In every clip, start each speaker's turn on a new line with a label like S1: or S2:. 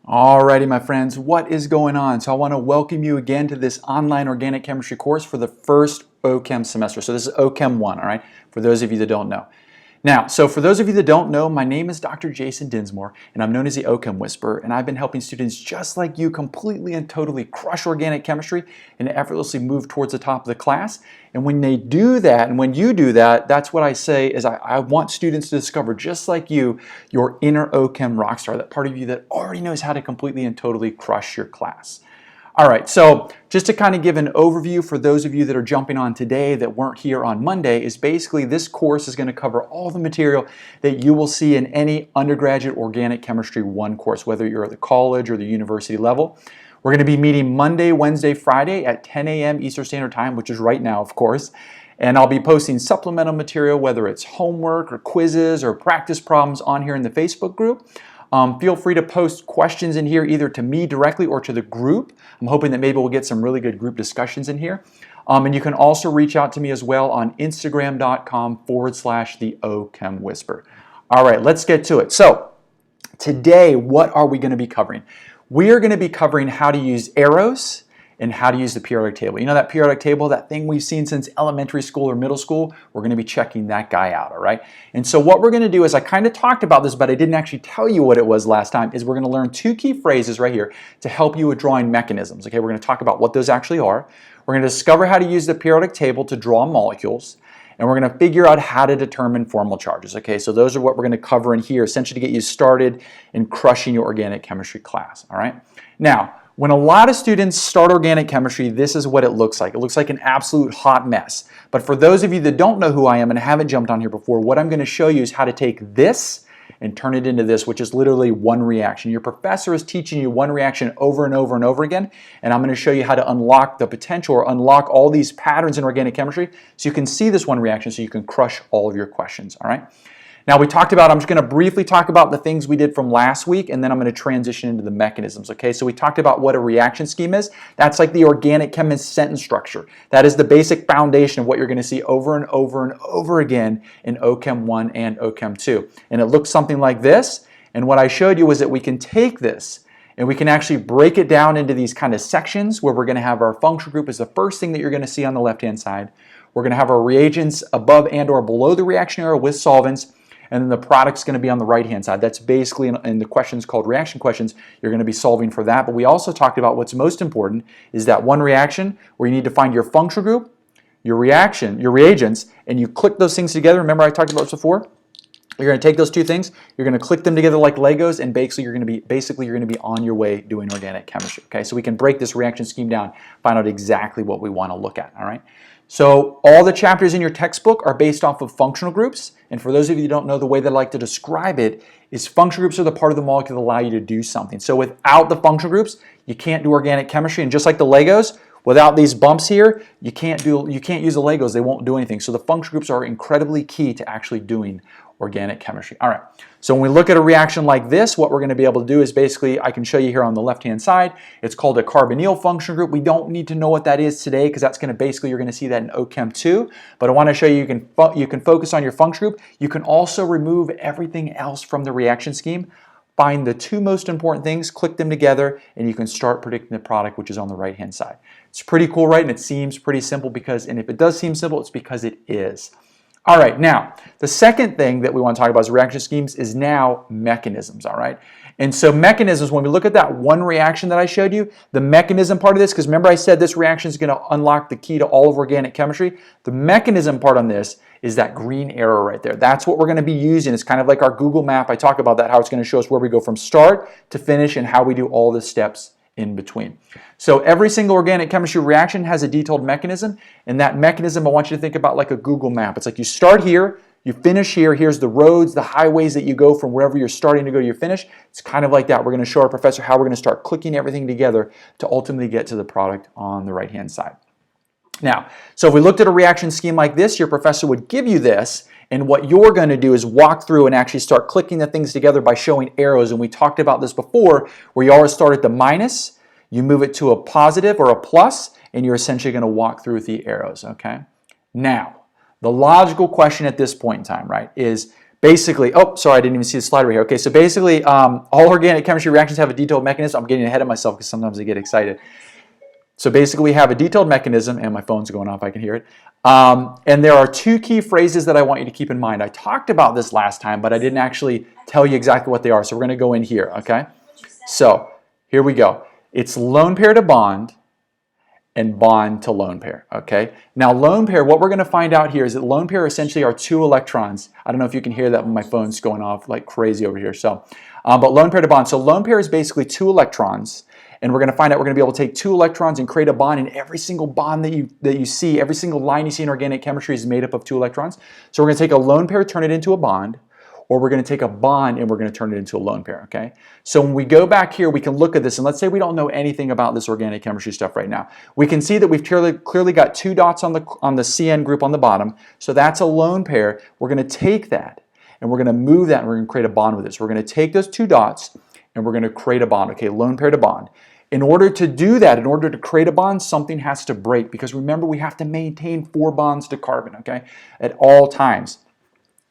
S1: Alrighty, my friends, what is going on? So I want to welcome you again to this online organic chemistry course for the first OChem semester. So this is OChem 1, all right, for those of you that don't know. Now, so for those of you that don't know, my name is Dr. Jason Densmore, and I'm known as the OChem Whisperer, and I've been helping students just like you completely and totally crush organic chemistry and effortlessly move towards the top of the class. And when they do that, and when you do that, that's what I say is I want students to discover, just like you, your inner OChem rock star, that part of you that already knows how to completely and totally crush your class. All right, so just to kind of give an overview for those of you that are jumping on today that weren't here on Monday, is basically this course is going to cover all the material that you will see in any undergraduate organic chemistry 1 course, whether you're at the college or the university level. We're going to be meeting Monday, Wednesday, Friday at 10 a.m. Eastern Standard Time, which is right now, of course. And I'll be posting supplemental material, whether it's homework or quizzes or practice problems, on here in the Facebook group. Feel free to post questions in here either to me directly or to the group. I'm hoping that maybe we'll get some really good group discussions in here. And you can also reach out to me as well on Instagram.com/the OChem Whisperer. All right, let's get to it. So today, what are we going to be covering? We are going to be covering how to use arrows and how to use the periodic table. You know that periodic table, that thing we've seen since elementary school or middle school? We're going to be checking that guy out, all right? And so what we're going to do is, I kind of talked about this, but I didn't actually tell you what it was last time, is we're going to learn 2 key phrases right here to help you with drawing mechanisms, okay? We're going to talk about what those actually are. We're going to discover how to use the periodic table to draw molecules, and we're going to figure out how to determine formal charges, okay? So those are what we're going to cover in here, essentially to get you started in crushing your organic chemistry class, all right? Now, when a lot of students start organic chemistry, this is what it looks like. It looks like an absolute hot mess. But for those of you that don't know who I am and haven't jumped on here before, what I'm going to show you is how to take this and turn it into this, which is literally one reaction. Your professor is teaching you one reaction over and over and over again, and I'm going to show you how to unlock the potential or unlock all these patterns in organic chemistry so you can see this one reaction so you can crush all of your questions, all right? Now we talked about, I'm just going to briefly talk about the things we did from last week, and then I'm going to transition into the mechanisms, okay? So we talked about what a reaction scheme is. That's like the organic chemist sentence structure. That is the basic foundation of what you're going to see over and over and over again in OChem 1 and OChem 2. And it looks something like this, and what I showed you was that we can take this and we can actually break it down into these kind of sections where we're going to have our function group as the first thing that you're going to see on the left-hand side. We're going to have our reagents above and or below the reaction arrow with solvents, and then the product's going to be on the right-hand side. That's basically in the questions called reaction questions. You're going to be solving for that. But we also talked about what's most important is that one reaction where you need to find your function group, your reaction, your reagents, and you click those things together. Remember I talked about this before? You're going to take those 2 things, you're going to click them together like Legos, and basically you're going to be on your way doing organic chemistry. Okay, so we can break this reaction scheme down, find out exactly what we want to look at. All right. So all the chapters in your textbook are based off of functional groups, and for those of you who don't know, the way that I like to describe it is functional groups are the part of the molecule that allow you to do something. So without the functional groups, you can't do organic chemistry, and just like the Legos, without these bumps here, you can't use the Legos, they won't do anything. So the functional groups are incredibly key to actually doing organic chemistry. All right, so when we look at a reaction like this, what we're going to be able to do is basically, I can show you here on the left-hand side, it's called a carbonyl function group. We don't need to know what that is today because that's going to basically, you're going to see that in OChem 2, but I want to show you, you can focus on your function group. You can also remove everything else from the reaction scheme. Find the 2 most important things, click them together, and you can start predicting the product, which is on the right-hand side. It's pretty cool, right? And it seems pretty simple because, and if it does seem simple, it's because it is. All right, now, the second thing that we want to talk about is reaction schemes is now mechanisms, all right? And so mechanisms, when we look at that one reaction that I showed you, the mechanism part of this, because remember I said this reaction is going to unlock the key to all of organic chemistry, the mechanism part on this is that green arrow right there. That's what we're going to be using. It's kind of like our Google map. I talk about that, how it's going to show us where we go from start to finish and how we do all the steps in between. So every single organic chemistry reaction has a detailed mechanism, and that mechanism I want you to think about like a Google map. It's like you start here, you finish here, here's the roads, the highways that you go from wherever you're starting to go to your finish. It's kind of like that. We're going to show our professor how we're going to start clicking everything together to ultimately get to the product on the right-hand side. Now, so if we looked at a reaction scheme like this, your professor would give you this, and what you're going to do is walk through and actually start clicking the things together by showing arrows. And we talked about this before, where you always start at the minus, you move it to a positive or a plus, and you're essentially going to walk through with the arrows, okay? Now, the logical question at this point in time, right, is basically, oh, sorry, I didn't even see the slide right here. Okay, so basically, all organic chemistry reactions have a detailed mechanism. I'm getting ahead of myself because sometimes I get excited. So basically, we have a detailed mechanism, and my phone's going off, I can hear it. And there are two key phrases that I want you to keep in mind. I talked about this last time, but I didn't actually tell you exactly what they are. So we're going to go in here, okay? So here we go. It's lone pair to bond and bond to lone pair, okay? Now lone pair, what we're going to find out here is that lone pair essentially are two electrons. I don't know if you can hear that when my phone's going off like crazy over here. So, but lone pair to bond. So lone pair is basically two electrons. And we're going to find out we're going to be able to take two electrons and create a bond, and every single bond that you see, every single line you see in organic chemistry is made up of two electrons. So we're going to take a lone pair, turn it into a bond, or we're going to take a bond and we're going to turn it into a lone pair, okay? So when we go back here, we can look at this, and let's say we don't know anything about this organic chemistry stuff right now. We can see that we've clearly got two dots on the CN group on the bottom, so that's a lone pair. We're going to take that, and we're going to move that, and we're going to create a bond with it. So we're going to take those two dots, and we're going to create a bond, okay? Lone pair to bond. In order to do that, in order to create a bond, something has to break, because remember, we have to maintain 4 bonds to carbon, okay, at all times.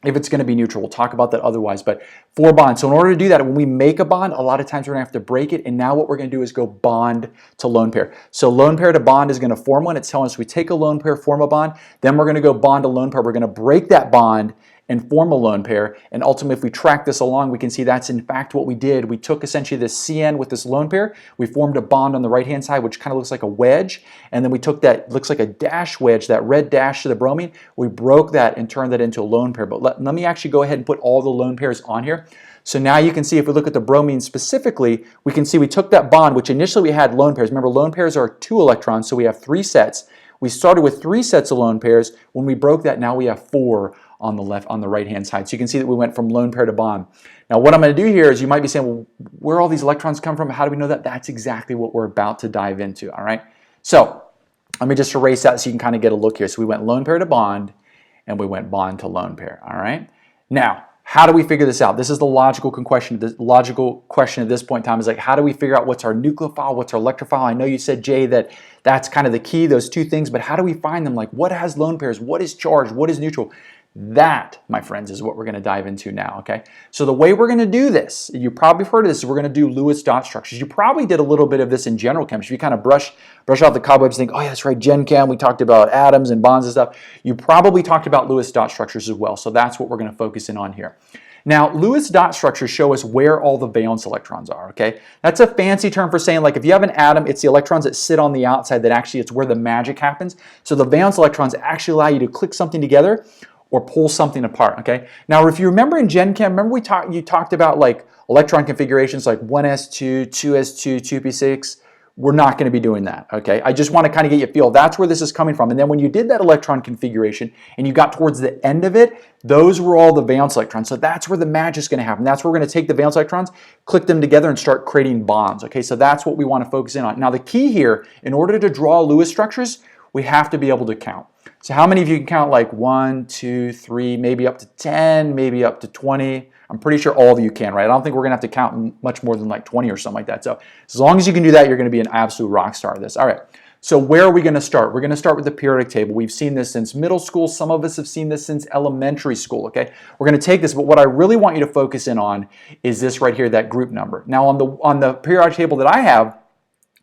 S1: If it's going to be neutral, we'll talk about that otherwise, but 4 bonds. So in order to do that, when we make a bond, a lot of times we're going to have to break it, and now what we're going to do is go bond to lone pair. So lone pair to bond is going to form one. It's telling us we take a lone pair, form a bond, then we're going to go bond to lone pair. We're going to break that bond and form a lone pair, and ultimately if we track this along, we can see that's in fact what we did. We took essentially this CN with this lone pair, we formed a bond on the right hand side which kind of looks like a wedge, and then we took that, looks like a dash wedge, that red dash to the bromine, we broke that and turned that into a lone pair. But let me actually go ahead and put all the lone pairs on here. So now you can see, if we look at the bromine specifically, we can see we took that bond, which initially we had lone pairs. Remember, lone pairs are 2 electrons, so we have 3 sets. We started with 3 sets of lone pairs. When we broke that, now we have 4 on the right hand side. So you can see that we went from lone pair to bond. Now what I'm going to do here is, you might be saying, well, where all these electrons come from? How do we know that? That's exactly what we're about to dive into, all right? So let me just erase that so you can kind of get a look here. So we went lone pair to bond, and we went bond to lone pair, all right? Now, how do we figure this out? This is the logical question. The logical question at this point in time is like, how do we figure out what's our nucleophile, what's our electrophile? I know you said, Jay, that that's kind of the key, those 2 things, but how do we find them? Like, what has lone pairs? What is charged? What is neutral? That, my friends, is what we're going to dive into now, okay? So the way we're going to do this, you probably heard of this, is we're going to do Lewis dot structures. You probably did a little bit of this in general chemistry. You kind of brush off the cobwebs and think, oh yeah, that's right, Gen Chem, we talked about atoms and bonds and stuff. You probably talked about Lewis dot structures as well, so that's what we're going to focus in on here. Now, Lewis dot structures show us where all the valence electrons are, okay? That's a fancy term for saying, like, if you have an atom, it's the electrons that sit on the outside that actually, it's where the magic happens. So the valence electrons actually allow you to click something together or pull something apart, okay? Now, if you remember in Gen Chem, remember you talked about like electron configurations like 1s2, 2s2, 2p6. We're not going to be doing that, okay? I just want to kind of get you a feel. That's where this is coming from. And then when you did that electron configuration and you got towards the end of it, those were all the valence electrons. So that's where the magic's going to happen. That's where we're going to take the valence electrons, click them together, and start creating bonds, okay? So that's what we want to focus in on. Now, the key here, in order to draw Lewis structures, we have to be able to count. So how many of you can count like 1, 2, 3, maybe up to 10, maybe up to 20? I'm pretty sure all of you can, right? I don't think we're going to have to count much more than like 20 or something like that. So as long as you can do that, you're going to be an absolute rock star at this. All right. So where are we going to start? We're going to start with the periodic table. We've seen this since middle school. Some of us have seen this since elementary school, okay? We're going to take this, but what I really want you to focus in on is this right here, that group number. Now on the periodic table that I have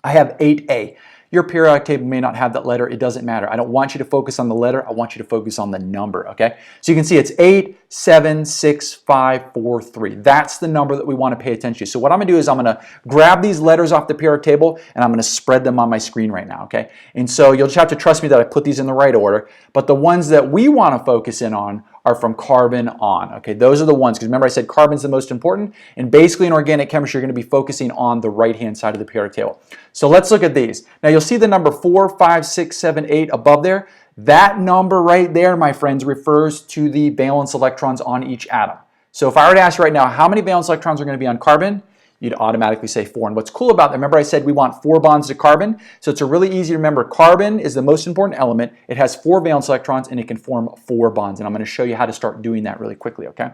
S1: 8A. Your periodic table may not have that letter. It doesn't matter. I don't want you to focus on the letter. I want you to focus on the number, okay? So you can see it's 8, 7, 6, 5, 4, 3. That's the number that we want to pay attention to. So what I'm going to do is I'm going to grab these letters off the periodic table and I'm going to spread them on my screen right now, okay? And so you'll just have to trust me that I put these in the right order. But the ones that we want to focus in on are from carbon on, okay? Those are the ones, because remember I said carbon's the most important, and basically in organic chemistry you're going to be focusing on the right-hand side of the periodic table. So let's look at these. Now you'll see the number 4, 5, 6, 7, 8 above there. That number right there, my friends, refers to the valence electrons on each atom. So if I were to ask you right now, how many valence electrons are going to be on carbon? You'd automatically say 4. And what's cool about that, remember I said we want 4 bonds to carbon, so it's a really easy to remember. Carbon is the most important element. It has 4 valence electrons and it can form 4 bonds. And I'm going to show you how to start doing that really quickly, okay?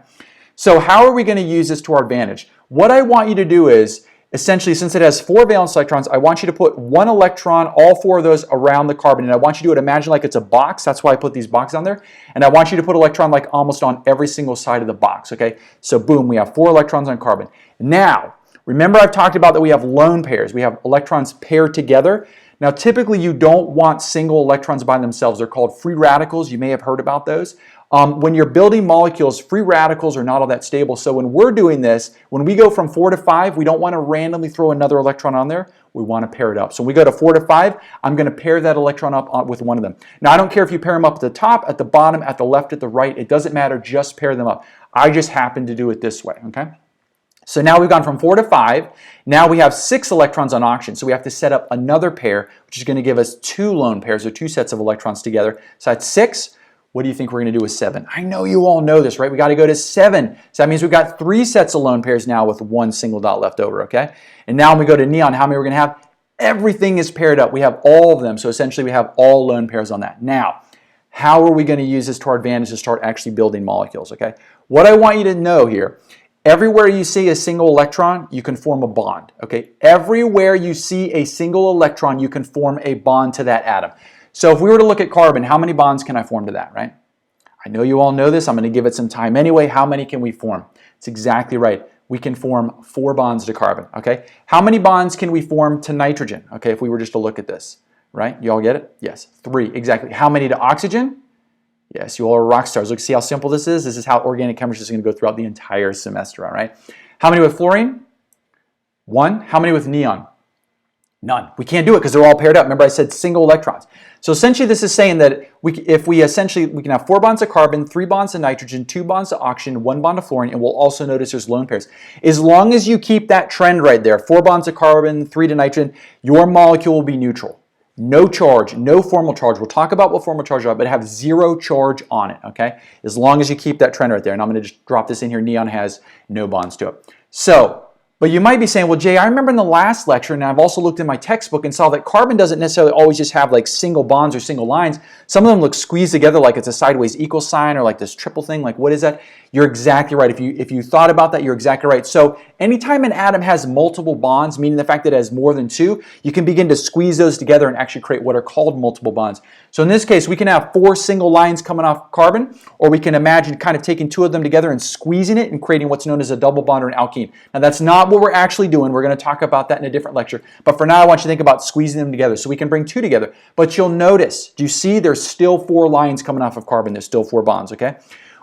S1: So how are we going to use this to our advantage? What I want you to do is, essentially, since it has 4 valence electrons, I want you to put 1 electron, all 4 of those around the carbon. And I want you to imagine like it's a box. That's why I put these boxes on there. And I want you to put electron like almost on every single side of the box, okay? So boom, we have 4 electrons on carbon. Now, remember I've talked about that we have lone pairs. We have electrons paired together. Now, typically you don't want single electrons by themselves. They're called free radicals. You may have heard about those. When you're building molecules, free radicals are not all that stable. So when we're doing this, when we go from 4 to 5, we don't want to randomly throw another electron on there. We want to pair it up. So when we go to 4 to 5, I'm going to pair that electron up with one of them. Now, I don't care if you pair them up at the top, at the bottom, at the left, at the right. It doesn't matter. Just pair them up. I just happen to do it this way, okay? So now we've gone from 4 to 5. Now we have 6 electrons on oxygen. So we have to set up another pair, which is going to give us 2 lone pairs, or 2 sets of electrons together. So that's 6. What do you think we're going to do with 7? I know you all know this, right? We got to go to 7. So that means we've got 3 sets of lone pairs now with 1 single dot left over, okay? And now when we go to neon, how many we're going to have? Everything is paired up. We have all of them. So essentially we have all lone pairs on that. Now, how are we going to use this to our advantage to start actually building molecules, okay? What I want you to know here, everywhere you see a single electron, you can form a bond, okay? Everywhere you see a single electron, you can form a bond to that atom. So if we were to look at carbon, how many bonds can I form to that, right? I know you all know this. I'm going to give it some time anyway. How many can we form? It's exactly right. We can form 4 bonds to carbon, okay? How many bonds can we form to nitrogen, okay, if we were just to look at this, right? You all get it? Yes, 3, exactly. How many to oxygen? Yes, you all are rock stars. Look, see how simple this is? This is how organic chemistry is going to go throughout the entire semester, all right? How many with fluorine? 1. How many with neon? None. We can't do it because they're all paired up. Remember I said single electrons. So essentially this is saying that we can have 4 bonds of carbon, 3 bonds of nitrogen, 2 bonds of oxygen, 1 bond of fluorine, and we'll also notice there's lone pairs. As long as you keep that trend right there, 4 bonds of carbon, 3 to nitrogen, your molecule will be neutral. No charge, no formal charge. We'll talk about what formal charge are, but have 0 charge on it, okay? As long as you keep that trend right there. And I'm going to just drop this in here. Neon has no bonds to it. So, but you might be saying, well, Jay, I remember in the last lecture, and I've also looked in my textbook and saw that carbon doesn't necessarily always just have like single bonds or single lines. Some of them look squeezed together like it's a sideways equal sign or like this triple thing. Like, what is that? You're exactly right. If you thought about that, you're exactly right. So anytime an atom has multiple bonds, meaning the fact that it has more than 2, you can begin to squeeze those together and actually create what are called multiple bonds. So in this case, we can have 4 single lines coming off carbon, or we can imagine kind of taking 2 of them together and squeezing it and creating what's known as a double bond or an alkene. Now that's not what we're actually doing. We're going to talk about that in a different lecture. But for now, I want you to think about squeezing them together. So we can bring 2 together. But you'll notice, do you see there's still 4 lines coming off of carbon. There's still 4 bonds, okay?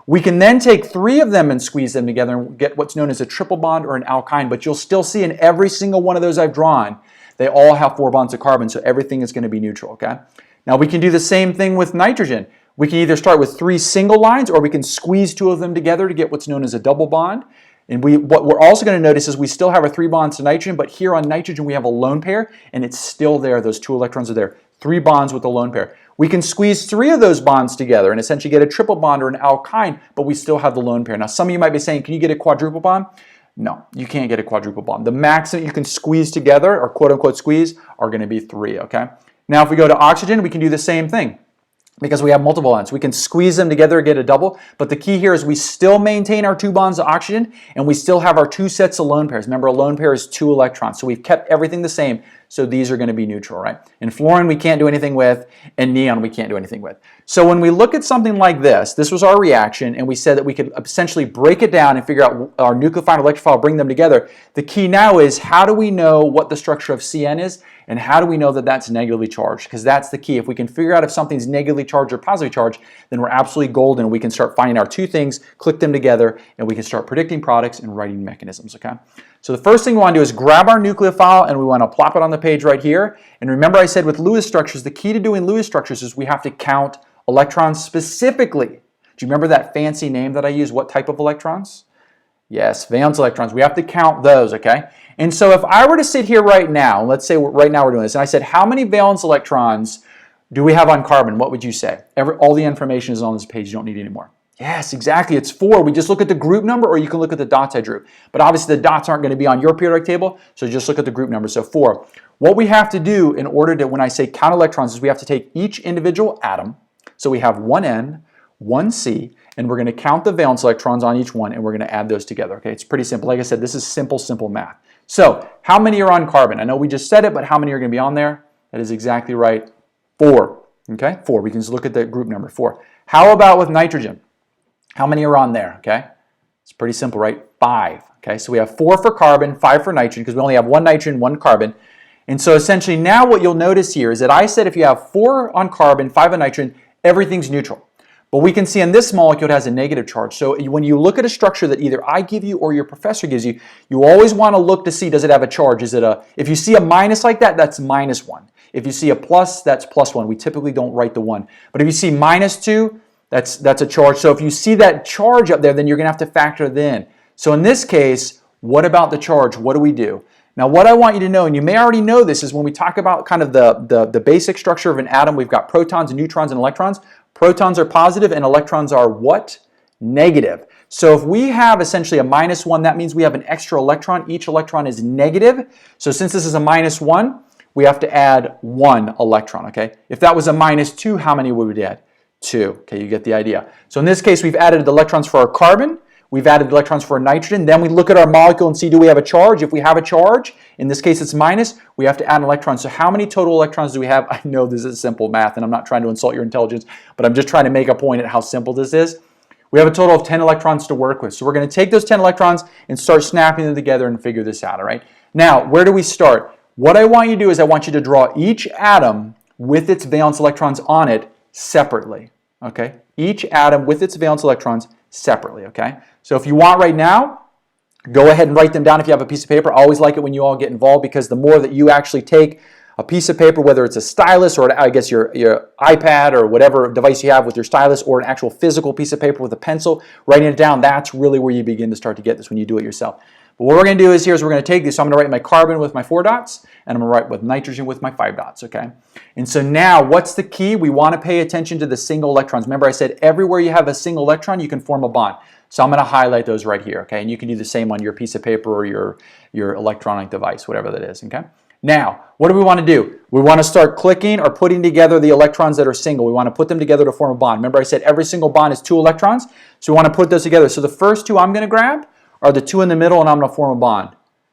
S1: We can then take 3 of them and squeeze them together and get what's known as a triple bond or an alkyne. But you'll still see in every single one of those I've drawn, they all have 4 bonds of carbon. So everything is going to be neutral, okay? Now we can do the same thing with nitrogen. We can either start with 3 single lines, or we can squeeze 2 of them together to get what's known as a double bond. And what we're also going to notice is we still have our 3 bonds to nitrogen, but here on nitrogen we have a lone pair, and it's still there. Those 2 electrons are there. 3 bonds with a lone pair. We can squeeze 3 of those bonds together and essentially get a triple bond or an alkyne, but we still have the lone pair. Now some of you might be saying, can you get a quadruple bond? No, you can't get a quadruple bond. The maximum you can squeeze together, or quote unquote squeeze, are going to be 3, okay? Now if we go to oxygen, we can do the same thing. Because we have multiple bonds. We can squeeze them together and get a double, but the key here is we still maintain our 2 bonds of oxygen, and we still have our 2 sets of lone pairs. Remember, a lone pair is 2 electrons, so we've kept everything the same, so these are going to be neutral, right? And fluorine we can't do anything with, and neon we can't do anything with. So when we look at something like this was our reaction, and we said that we could essentially break it down and figure out our nucleophile and electrophile, bring them together. The key now is, how do we know what the structure of CN is? And how do we know that that's negatively charged? Because that's the key. If we can figure out if something's negatively charged or positively charged, then we're absolutely golden. We can start finding our 2 things, click them together, and we can start predicting products and writing mechanisms, okay? So the first thing we want to do is grab our nucleophile, and we want to plop it on the page right here. And remember I said with Lewis structures, the key to doing Lewis structures is we have to count electrons specifically. Do you remember that fancy name that I used? What type of electrons? Yes, valence electrons. We have to count those, okay? And so if I were to sit here right now, let's say right now we're doing this, and I said, how many valence electrons do we have on carbon? What would you say? All the information is on this page. You don't need any more. Yes, exactly. It's 4. We just look at the group number, or you can look at the dots I drew. But obviously the dots aren't going to be on your periodic table, so just look at the group number. So 4. What we have to do in order to, when I say count electrons, is we have to take each individual atom. So we have 1 N, 1 C, and we're going to count the valence electrons on each one, and we're going to add those together. Okay, it's pretty simple. Like I said, this is simple math. So how many are on carbon? I know we just said it, but how many are going to be on there? That is exactly right. 4. Okay, 4. We can just look at the group number 4. How about with nitrogen? How many are on there? Okay, it's pretty simple, right? 5. Okay, so we have 4 for carbon, 5 for nitrogen, because we only have 1 nitrogen, 1 carbon. And so essentially now what you'll notice here is that I said if you have 4 on carbon, 5 on nitrogen, everything's neutral. But we can see in this molecule it has a negative charge. So when you look at a structure that either I give you or your professor gives you, you always want to look to see, does it have a charge? Is it if you see a minus like that, that's -1. If you see a plus, that's +1. We typically don't write the 1. But if you see -2, that's a charge. So if you see that charge up there, then you're going to have to factor it in. So in this case, what about the charge? What do we do? Now what I want you to know, and you may already know this, is when we talk about kind of the basic structure of an atom, we've got protons and neutrons and electrons. Protons are positive and electrons are what? Negative. So if we have essentially a -1, that means we have an extra electron. Each electron is negative. So since this is a -1, we have to add 1 electron, okay? If that was a -2, how many would we add? 2. Okay, you get the idea. So in this case, we've added the electrons for our carbon. We've added electrons for nitrogen. Then we look at our molecule and see, do we have a charge? If we have a charge, in this case it's minus, we have to add an electron. So how many total electrons do we have? I know this is simple math, and I'm not trying to insult your intelligence, but I'm just trying to make a point at how simple this is. We have a total of 10 electrons to work with. So we're going to take those 10 electrons and start snapping them together and figure this out, all right? Now, where do we start? What I want you to do is I want you to draw each atom with its valence electrons on it separately, okay? Each atom with its valence electrons separately, okay? So if you want right now, go ahead and write them down if you have a piece of paper. I always like it when you all get involved, because the more that you actually take a piece of paper, whether it's a stylus or I guess your iPad or whatever device you have with your stylus, or an actual physical piece of paper with a pencil, writing it down, that's really where you begin to start to get this when you do it yourself. But what we're going to do is we're going to take this. So I'm going to write my carbon with my 4 dots, and I'm going to write with nitrogen with my 5 dots, okay? And so now what's the key? We want to pay attention to the single electrons. Remember I said everywhere you have a single electron, you can form a bond. So I'm going to highlight those right here, okay? And you can do the same on your piece of paper or your electronic device, whatever that is, okay? Now, what do we want to do? We want to start clicking or putting together the electrons that are single. We want to put them together to form a bond. Remember I said every single bond is 2 electrons, so we want to put those together. So the first 2 I'm going to grab are the 2 in the middle, and I'm going to form a bond.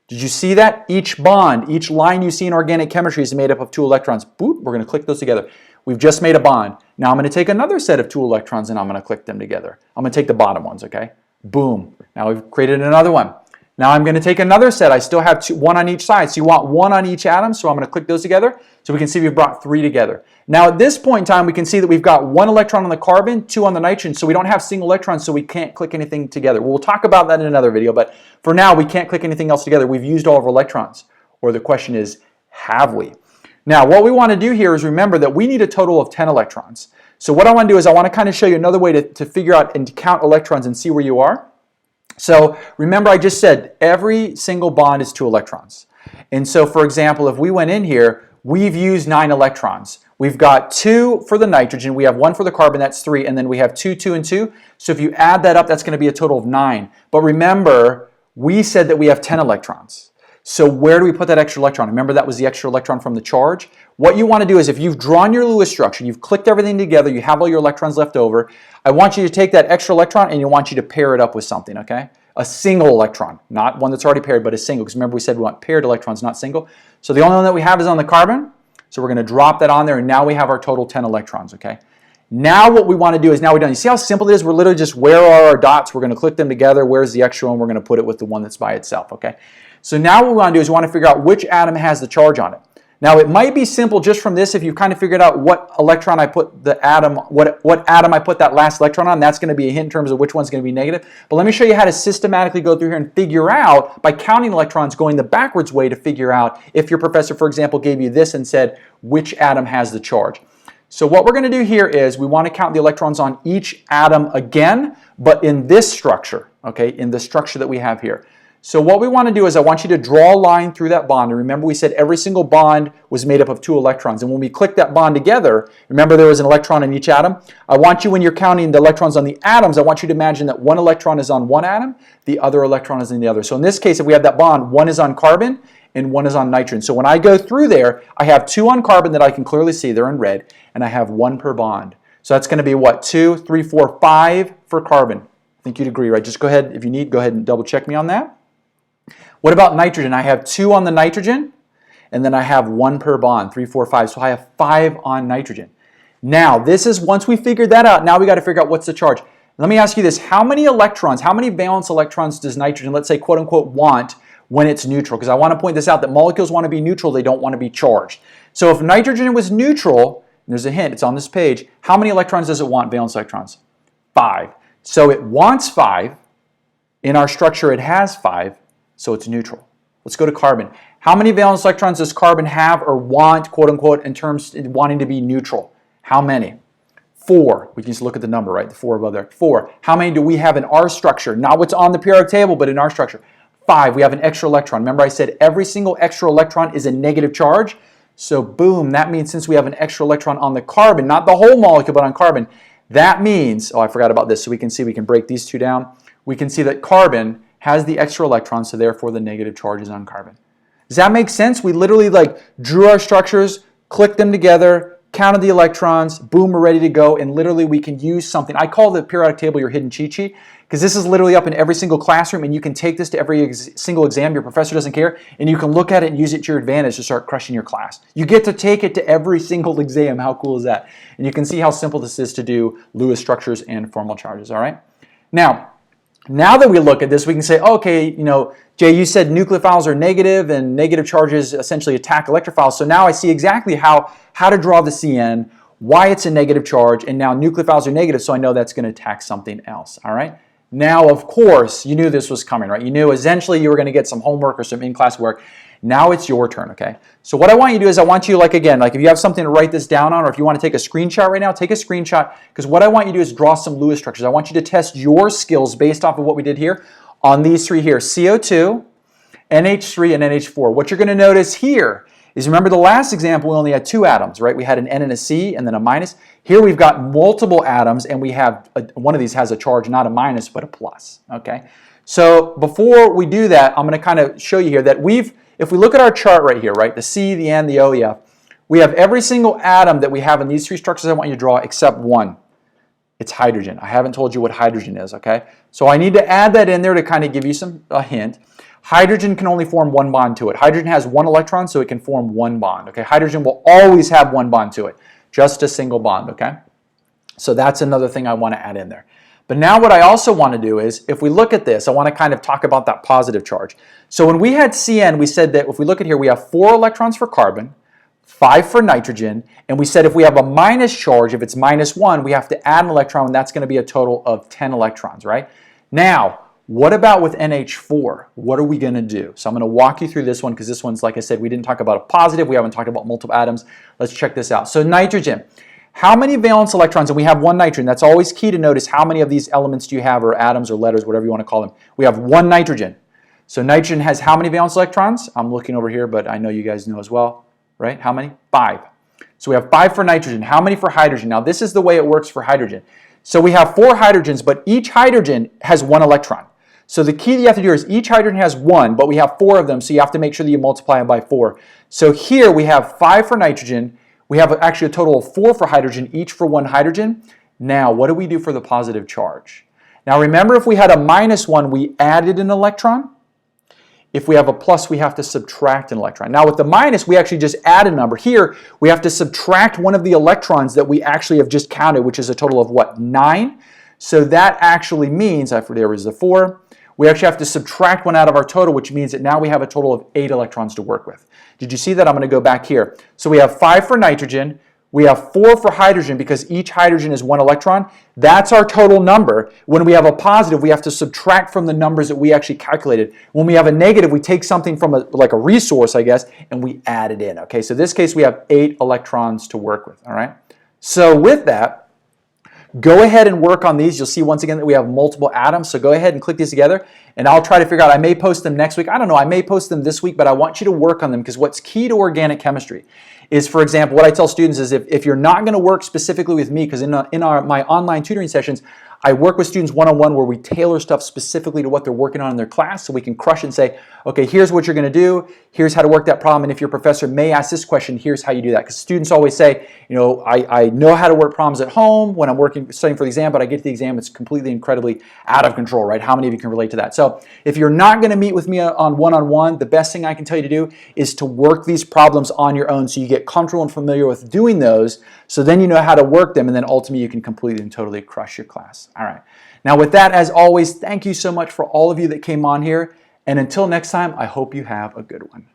S1: Did you see that? Each bond, each line you see in organic chemistry is made up of 2 electrons. Boop, we're going to click those together. We've just made a bond. Now I'm going to take another set of 2 electrons and I'm going to click them together. I'm going to take the bottom ones, okay? Boom. Now we've created another one. Now I'm going to take another set. I still have 1 on each side. So you want 1 on each atom, so I'm going to click those together. So we can see we've brought 3 together. Now at this point in time, we can see that we've got 1 electron on the carbon, 2 on the nitrogen, so we don't have single electrons, so we can't click anything together. We'll talk about that in another video, but for now, we can't click anything else together. We've used all of our electrons. Or the question is, have we? Now, what we want to do here is remember that we need a total of 10 electrons. So what I want to do is I want to kind of show you another way to figure out and to count electrons and see where you are. So remember I just said every single bond is 2 electrons. And so for example, if we went in here, we've used 9 electrons. We've got 2 for the nitrogen, we have 1 for the carbon, that's 3, and then we have 2, 2, and 2. So if you add that up, that's going to be a total of 9. But remember, we said that we have 10 electrons. So where do we put that extra electron? Remember that was the extra electron from the charge? What you want to do is if you've drawn your Lewis structure, you've clicked everything together, you have all your electrons left over, I want you to take that extra electron and you want you to pair it up with something, okay? A single electron, not one that's already paired, but a single, because remember we said we want paired electrons, not single. So the only one that we have is on the carbon, so we're going to drop that on there, and now we have our total 10 electrons, okay? Now what we want to do is, now we're done. You see how simple it is? We're literally just, where are our dots? We're going to click them together. Where's the extra one? We're going to put it with the one that's by itself, okay? So now what we want to do is we want to figure out which atom has the charge on it. Now it might be simple just from this if you've kind of figured out what electron I put the atom, what atom I put that last electron on. That's going to be a hint in terms of which one's going to be negative. But let me show you how to systematically go through here and figure out, by counting electrons, going the backwards way to figure out if your professor, for example, gave you this and said which atom has the charge. So what we're going to do here is we want to count the electrons on each atom again, but in this structure, okay, in the structure that we have here. So what we want to do is I want you to draw a line through that bond. And remember we said every single bond was made up of 2 electrons. And when we click that bond together, remember there was an electron in each atom? I want you, when you're counting the electrons on the atoms, I want you to imagine that 1 electron is on one atom, the other electron is in the other. So in this case, if we have that bond, 1 is on carbon and 1 is on nitrogen. So when I go through there, I have 2 on carbon that I can clearly see, they're in red, and I have 1 per bond. So that's going to be what, 2, 3, 4, 5 for carbon. I think you'd agree, right? Just go ahead, if you need, go ahead and double check me on that. What about nitrogen? I have 2 on the nitrogen, and then I have 1 per bond, 3, 4, 5. So I have 5 on nitrogen. Now, this is, once we figured that out, now we got to figure out what's the charge. Let me ask you this. How many electrons, how many valence electrons does nitrogen, let's say, quote unquote, want when it's neutral? Because I want to point this out that molecules want to be neutral, they don't want to be charged. So if nitrogen was neutral, and there's a hint, it's on this page, how many electrons does it want, valence electrons? 5. So it wants 5. In our structure, it has 5, so it's neutral. Let's go to carbon. How many valence electrons does carbon have or want, quote unquote, in terms of wanting to be neutral? How many? 4. We can just look at the number, right? The 4 above there. 4. How many do we have in our structure? Not what's on the periodic table, but in our structure. 5. We have an extra electron. Remember I said every single extra electron is a negative charge? So boom, that means since we have an extra electron on the carbon, not the whole molecule, but on carbon, that means, oh, I forgot about this, so we can see, we can break these 2 down. We can see that carbon has the extra electron, so therefore the negative charge is on carbon. Does that make sense? We literally drew our structures, clicked them together, counted the electrons, boom, we're ready to go, and literally we can use something. I call the periodic table your hidden cheat sheet, because this is literally up in every single classroom, and you can take this to every single exam. Your professor doesn't care, and you can look at it and use it to your advantage to start crushing your class. You get to take it to every single exam. How cool is that? And you can see how simple this is to do Lewis structures and formal charges, all right? Now that we look at this, we can say, okay, Jay, you said nucleophiles are negative and negative charges essentially attack electrophiles. So now I see exactly how to draw the CN, why it's a negative charge, and now nucleophiles are negative, so I know that's going to attack something else, all right? Now, of course, you knew this was coming, right? You knew essentially you were going to get some homework or some in-class work. Now it's your turn, okay? So what I want you to do is I want you, again, if you have something to write this down on, or if you want to take a screenshot right now, take a screenshot, because what I want you to do is draw some Lewis structures. I want you to test your skills based off of what we did here on these 3 here, CO2, NH3, and NH4. What you're going to notice here is, remember the last example, we only had 2 atoms, right? We had an N and a C and then a minus. Here we've got multiple atoms, and we have, one of these has a charge, not a minus, but a plus, okay? So before we do that, I'm going to kind of show you here that if we look at our chart right here, right, the C, the N, the O, the F, we have every single atom that we have in these 3 structures I want you to draw except one. It's hydrogen. I haven't told you what hydrogen is, okay? So I need to add that in there to kind of give you a hint. Hydrogen can only form 1 bond to it. Hydrogen has 1 electron, so it can form 1 bond, okay? Hydrogen will always have 1 bond to it, just a single bond, okay? So that's another thing I want to add in there. But now what I also want to do is, if we look at this, I want to kind of talk about that positive charge. So when we had CN, we said that if we look at here, we have 4 electrons for carbon, 5 for nitrogen, and we said if we have a minus charge, if it's -1, we have to add an electron, and that's going to be a total of 10 electrons, right? Now, what about with NH4? What are we going to do? So I'm going to walk you through this one, because this one's, like I said, we didn't talk about a positive, we haven't talked about multiple atoms. Let's check this out. So nitrogen. How many valence electrons? And we have 1 nitrogen. That's always key to notice how many of these elements do you have, or atoms or letters, whatever you want to call them. We have 1 nitrogen. So nitrogen has how many valence electrons? I'm looking over here, but I know you guys know as well, right? How many? 5. So we have 5 for nitrogen. How many for hydrogen? Now this is the way it works for hydrogen. So we have 4 hydrogens, but each hydrogen has 1 electron. So the key that you have to do is each hydrogen has 1, but we have 4 of them, so you have to make sure that you multiply them by 4. So here we have 5 for nitrogen. We have actually a total of 4 for hydrogen, each for 1 hydrogen. Now, what do we do for the positive charge? Now remember, if we had a -1, we added an electron. If we have a plus, we have to subtract an electron. Now with the minus, we actually just add a number. Here, we have to subtract one of the electrons that we actually have just counted, which is a total of what, 9? So that actually means, there was the 4, we actually have to subtract 1 out of our total, which means that now we have a total of 8 electrons to work with. Did you see that? I'm going to go back here. So we have 5 for nitrogen, we have 4 for hydrogen, because each hydrogen is 1 electron. That's our total number. When we have a positive, we have to subtract from the numbers that we actually calculated. When we have a negative, we take something from like a resource, I guess, and we add it in. Okay, so in this case, we have 8 electrons to work with. All right. So with that, go ahead and work on these. You'll see once again that we have multiple atoms. So go ahead and click these together, and I'll try to figure out. I may post them next week. I don't know. I may post them this week, but I want you to work on them, because what's key to organic chemistry is, for example, what I tell students is if you're not going to work specifically with me, because in my online tutoring sessions, I work with students one-on-one where we tailor stuff specifically to what they're working on in their class, so we can crush and say, okay, here's what you're going to do, here's how to work that problem, and if your professor may ask this question, here's how you do that. Because students always say, I know how to work problems at home when I'm studying for the exam, but I get to the exam, it's completely, incredibly out of control, right? How many of you can relate to that? So So if you're not going to meet with me on one-on-one, the best thing I can tell you to do is to work these problems on your own so you get comfortable and familiar with doing those, so then you know how to work them, and then ultimately you can completely and totally crush your class. All right. Now with that, as always, thank you so much for all of you that came on here, and until next time, I hope you have a good one.